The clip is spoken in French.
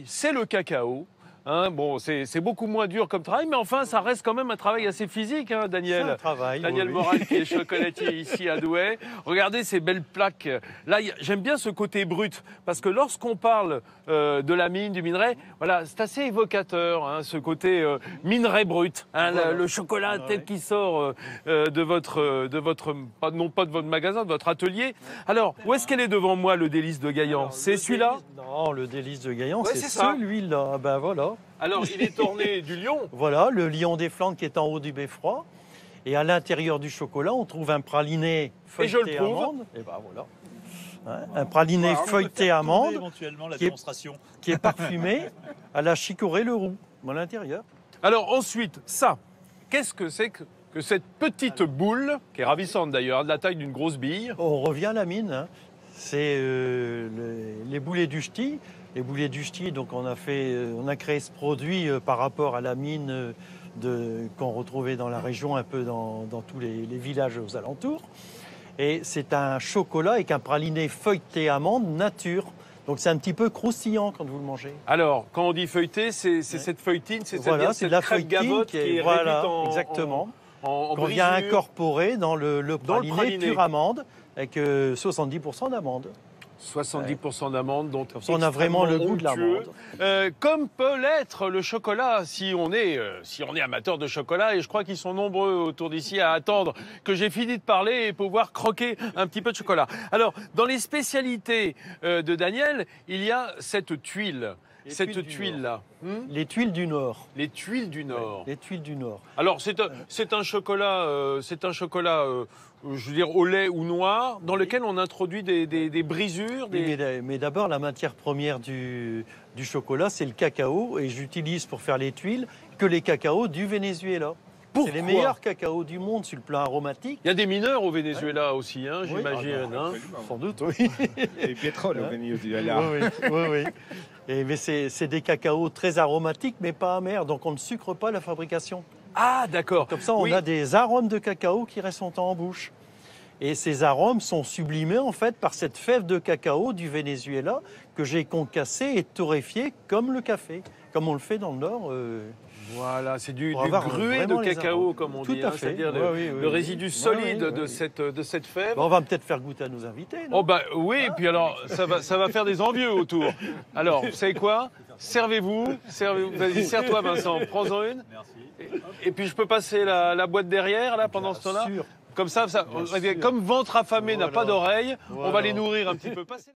C'est le cacao. Hein, bon, c'est beaucoup moins dur comme travail, mais enfin, ça reste quand même un travail assez physique, hein, Daniel. C'est un travail, Daniel oui. Moral, qui est chocolatier ici à Douai. Regardez ces belles plaques. Là, j'aime bien ce côté brut, parce que lorsqu'on parle de la mine, du minerai, voilà, c'est assez évocateur, hein, ce côté minerai brut. Hein, Voilà. le chocolat tel qu'il sort non pas de votre magasin, de votre atelier. Alors, où est-ce qu'elle est devant moi, le délice de Gaillan? C'est celui-là? Non, le délice de Gaillan, Ouais, c'est c'est ça. celui-là. Ben voilà. Alors, il est orné du lion. Voilà, le lion des Flandres qui est en haut du beffroi. Et à l'intérieur du chocolat, on trouve un praliné je le feuilleté prouve. amande. Et ben voilà. Hein, un praliné Alors, on peut feuilleté faire tourner amande éventuellement la qui est- démonstration. qui est parfumé à la chicorée le roux à l'intérieur. Alors ensuite, ça, qu'est-ce que c'est que cette petite boule, qui est ravissante d'ailleurs, de la taille d'une grosse bille? On revient à la mine. Hein. C'est les boulets du ch'ti. Les boulets du ch'ti, donc on a créé ce produit par rapport à la mine qu'on retrouvait dans la région, un peu dans tous les villages aux alentours. Et c'est un chocolat avec un praliné feuilleté amande nature. Donc c'est un petit peu croustillant quand vous le mangez. Alors, quand on dit feuilleté, c'est cette feuilletine, Voilà, c'est-à-dire c'est cette de la crêpe feuilletine gavotte qui est voilà, réduite exactement. en Qu'on vient brisure. incorporer dans le Dans le praliné praliné. pure amande avec 70% d'amande. 70% d'amande, donc Comme ça, on a vraiment le goût de onctueux. l'amande. Comme peut l'être le chocolat, si on est amateur de chocolat, et je crois qu'ils sont nombreux autour d'ici à attendre que j'ai fini de parler et pouvoir croquer un petit peu de chocolat. Alors, dans les spécialités de Daniel, il y a cette tuile. Les Cette tuiles du tuile-là. Les tuiles du Nord. Les tuiles du Nord. Les tuiles du Nord. Alors, c'est un chocolat, je veux dire, au lait ou noir, dans lequel on introduit des brisures. Mais d'abord, la matière première du chocolat, c'est le cacao. Et j'utilise pour faire les tuiles que les cacaos du Venezuela. Pourquoi? C'est les meilleurs cacaos du monde sur le plan aromatique. Il y a des mineurs au Venezuela aussi, hein, j'imagine. Hein. Sans doute, oui. Et pétrole au Venezuela. Oui, oui. Mais c'est des cacaos très aromatiques, mais pas amers. Donc on ne sucre pas la fabrication. Ah, d'accord. Comme ça, on Oui. a des arômes de cacao qui restent longtemps en bouche. Et ces arômes sont sublimés en fait par cette fève de cacao du Venezuela que j'ai concassée et torréfiée comme le café, comme on le fait dans le Nord. Voilà, c'est du Pour avoir gruet de vraiment les cacao, arômes. comme on Tout dit, à hein, fait. c'est-à-dire Oui, le résidu solide oui, de oui. cette fève. Bon, on va peut-être faire goûter à nos invités. Non Oh bah oui, puis alors ça va faire des envieux autour. Alors, vous savez quoi? Servez-vous. Vas-y, serre-toi Vincent, prends-en une. Merci. Et puis je peux passer la boîte derrière là pendant ce temps-là. sûr. Comme ça, Bien sûr. comme ventre affamé n'a Voilà. pas d'oreille, on va Voilà. les nourrir un petit peu. Passez-